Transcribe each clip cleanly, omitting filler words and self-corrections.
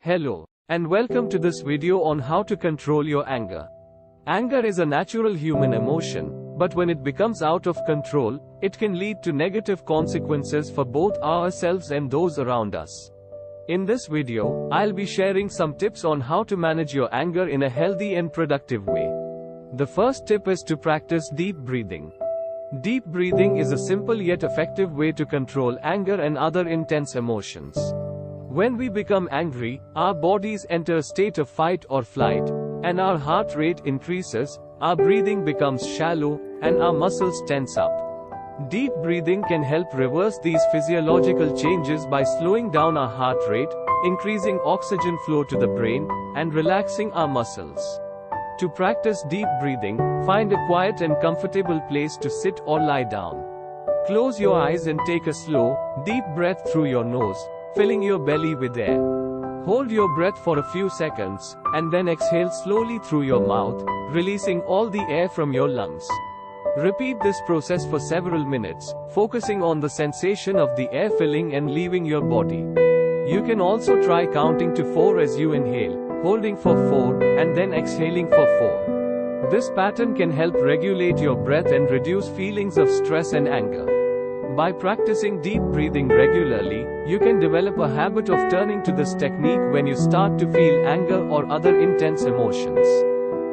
Hello, and welcome to this video on how to control your anger. Anger is a natural human emotion, but when it becomes out of control, it can lead to negative consequences for both ourselves and those around us. In this video, I'll be sharing some tips on how to manage your anger in a healthy and productive way. The first tip is to practice deep breathing. Deep breathing is a simple yet effective way to control anger and other intense emotions. When we become angry, our bodies enter a state of fight or flight, and our heart rate increases, our breathing becomes shallow, and our muscles tense up. Deep breathing can help reverse these physiological changes by slowing down our heart rate, increasing oxygen flow to the brain, and relaxing our muscles. To practice deep breathing, find a quiet and comfortable place to sit or lie down. Close your eyes and take a slow, deep breath through your nose, filling your belly with air. Hold your breath for a few seconds, and then exhale slowly through your mouth, releasing all the air from your lungs. Repeat this process for several minutes, focusing on the sensation of the air filling and leaving your body. You can also try counting to 4 as you inhale, holding for 4, and then exhaling for 4. This pattern can help regulate your breath and reduce feelings of stress and anger. By practicing deep breathing regularly, you can develop a habit of turning to this technique when you start to feel anger or other intense emotions.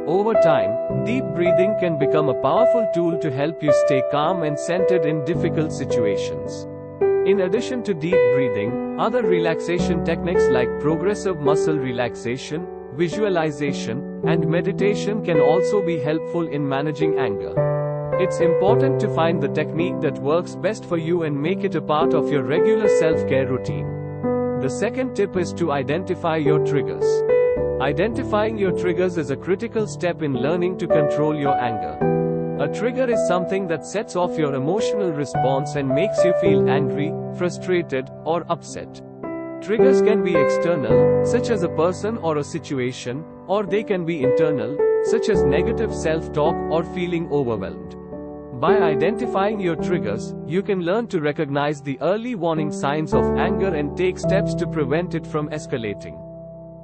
Over time, deep breathing can become a powerful tool to help you stay calm and centered in difficult situations. In addition to deep breathing, other relaxation techniques like progressive muscle relaxation, visualization, and meditation can also be helpful in managing anger. It's important to find the technique that works best for you and make it a part of your regular self-care routine. The second tip is to identify your triggers. Identifying your triggers is a critical step in learning to control your anger. A trigger is something that sets off your emotional response and makes you feel angry, frustrated, or upset. Triggers can be external, such as a person or a situation, or they can be internal, such as negative self-talk or feeling overwhelmed. By identifying your triggers, you can learn to recognize the early warning signs of anger and take steps to prevent it from escalating.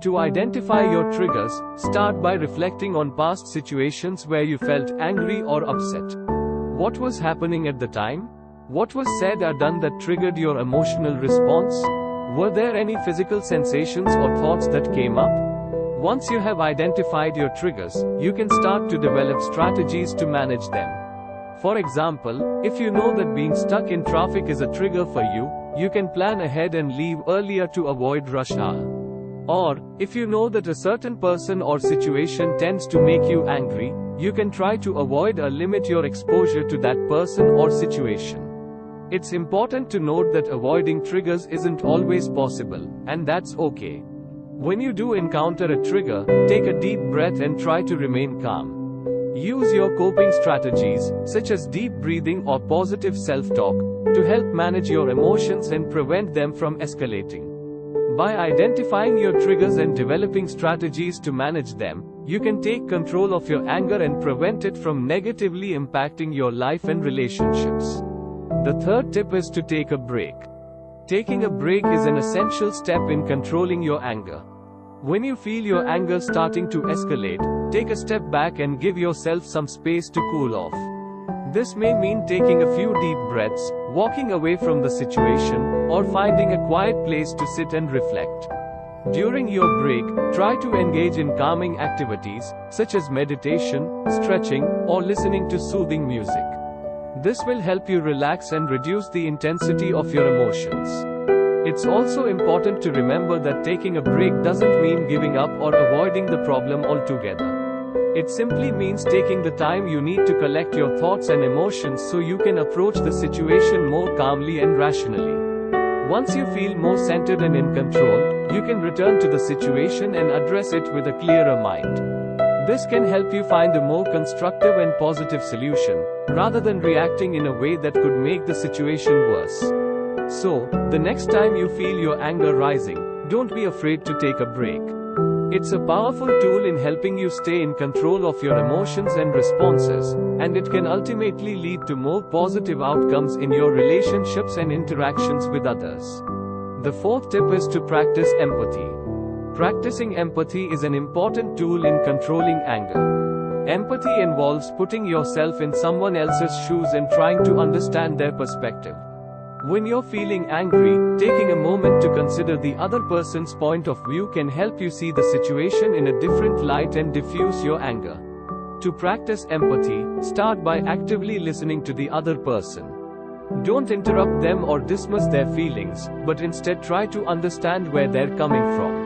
To identify your triggers, start by reflecting on past situations where you felt angry or upset. What was happening at the time? What was said or done that triggered your emotional response? Were there any physical sensations or thoughts that came up? Once you have identified your triggers, you can start to develop strategies to manage them. For example, if you know that being stuck in traffic is a trigger for you, you can plan ahead and leave earlier to avoid rush hour. Or, if you know that a certain person or situation tends to make you angry, you can try to avoid or limit your exposure to that person or situation. It's important to note that avoiding triggers isn't always possible, and that's okay. When you do encounter a trigger, take a deep breath and try to remain calm. Use your coping strategies, such as deep breathing or positive self-talk, to help manage your emotions and prevent them from escalating. By identifying your triggers and developing strategies to manage them, you can take control of your anger and prevent it from negatively impacting your life and relationships. The third tip is to take a break. Taking a break is an essential step in controlling your anger. When you feel your anger starting to escalate, take a step back and give yourself some space to cool off. This may mean taking a few deep breaths, walking away from the situation, or finding a quiet place to sit and reflect. During your break, try to engage in calming activities, such as meditation, stretching, or listening to soothing music. This will help you relax and reduce the intensity of your emotions. It's also important to remember that taking a break doesn't mean giving up or avoiding the problem altogether. It simply means taking the time you need to collect your thoughts and emotions so you can approach the situation more calmly and rationally. Once you feel more centered and in control, you can return to the situation and address it with a clearer mind. This can help you find a more constructive and positive solution, rather than reacting in a way that could make the situation worse. So, the next time you feel your anger rising, don't be afraid to take a break. It's a powerful tool in helping you stay in control of your emotions and responses, and it can ultimately lead to more positive outcomes in your relationships and interactions with others. The fourth tip is to practice empathy. Practicing empathy is an important tool in controlling anger. Empathy involves putting yourself in someone else's shoes and trying to understand their perspective. When you're feeling angry, taking a moment to consider the other person's point of view can help you see the situation in a different light and diffuse your anger. To practice empathy, start by actively listening to the other person. Don't interrupt them or dismiss their feelings, but instead try to understand where they're coming from.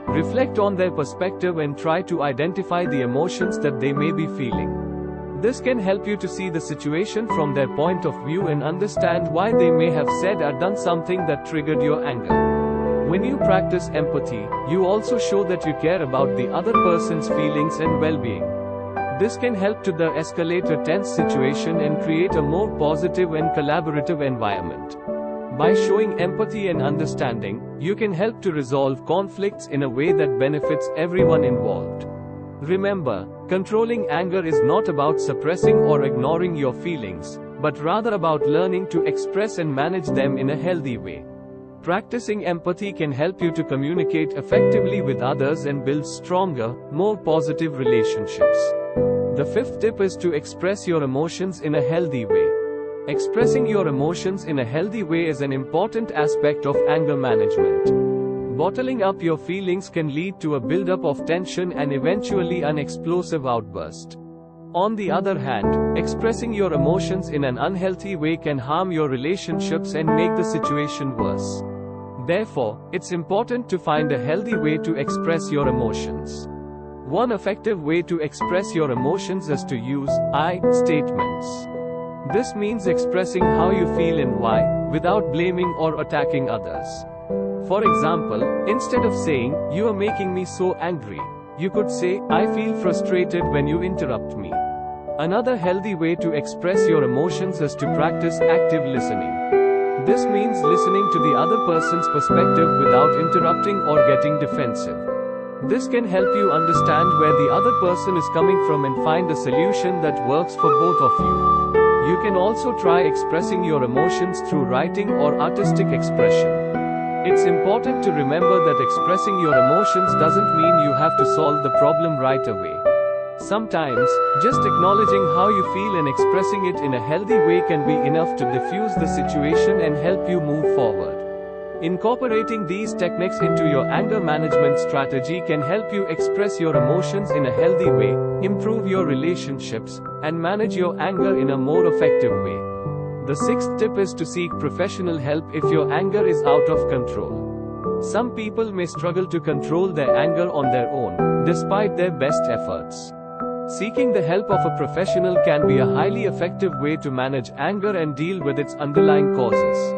Reflect on their perspective and try to identify the emotions that they may be feeling. This can help you to see the situation from their point of view and understand why they may have said or done something that triggered your anger. When you practice empathy, you also show that you care about the other person's feelings and well-being. This can help to de-escalate a tense situation and create a more positive and collaborative environment. By showing empathy and understanding, you can help to resolve conflicts in a way that benefits everyone involved. Remember, controlling anger is not about suppressing or ignoring your feelings, but rather about learning to express and manage them in a healthy way. Practicing empathy can help you to communicate effectively with others and build stronger, more positive relationships. The fifth tip is to express your emotions in a healthy way. Expressing your emotions in a healthy way is an important aspect of anger management. Bottling up your feelings can lead to a buildup of tension and eventually an explosive outburst. On the other hand, expressing your emotions in an unhealthy way can harm your relationships and make the situation worse. Therefore, it's important to find a healthy way to express your emotions. One effective way to express your emotions is to use I statements. This means expressing how you feel and why, without blaming or attacking others. For example, instead of saying, "You are making me so angry," you could say, "I feel frustrated when you interrupt me." Another healthy way to express your emotions is to practice active listening. This means listening to the other person's perspective without interrupting or getting defensive. This can help you understand where the other person is coming from and find a solution that works for both of you. You can also try expressing your emotions through writing or artistic expression. It's important to remember that expressing your emotions doesn't mean you have to solve the problem right away. Sometimes, just acknowledging how you feel and expressing it in a healthy way can be enough to diffuse the situation and help you move forward. Incorporating these techniques into your anger management strategy can help you express your emotions in a healthy way, improve your relationships, and manage your anger in a more effective way. The sixth tip is to seek professional help if your anger is out of control. Some people may struggle to control their anger on their own, despite their best efforts. Seeking the help of a professional can be a highly effective way to manage anger and deal with its underlying causes.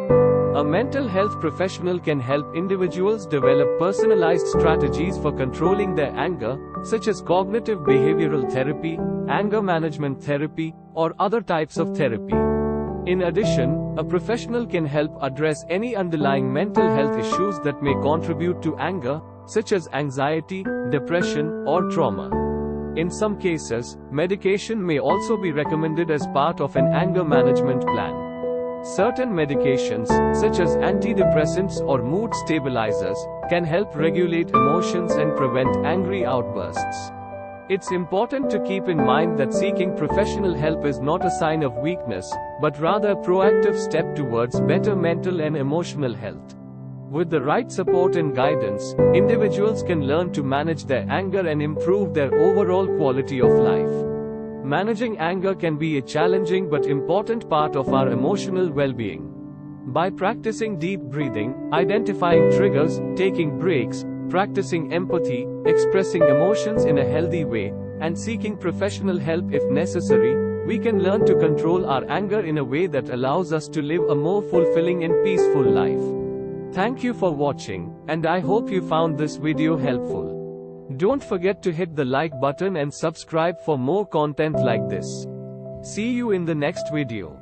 A mental health professional can help individuals develop personalized strategies for controlling their anger, such as cognitive behavioral therapy, anger management therapy, or other types of therapy. In addition, a professional can help address any underlying mental health issues that may contribute to anger, such as anxiety, depression, or trauma. In some cases, medication may also be recommended as part of an anger management plan. Certain medications, such as antidepressants or mood stabilizers, can help regulate emotions and prevent angry outbursts. It's important to keep in mind that seeking professional help is not a sign of weakness, but rather a proactive step towards better mental and emotional health. With the right support and guidance, individuals can learn to manage their anger and improve their overall quality of life. Managing anger can be a challenging but important part of our emotional well-being. By practicing deep breathing, identifying triggers, taking breaks, practicing empathy, expressing emotions in a healthy way, and seeking professional help if necessary, we can learn to control our anger in a way that allows us to live a more fulfilling and peaceful life. Thank you for watching, and I hope you found this video helpful. Don't forget to hit the like button and subscribe for more content like this. See you in the next video.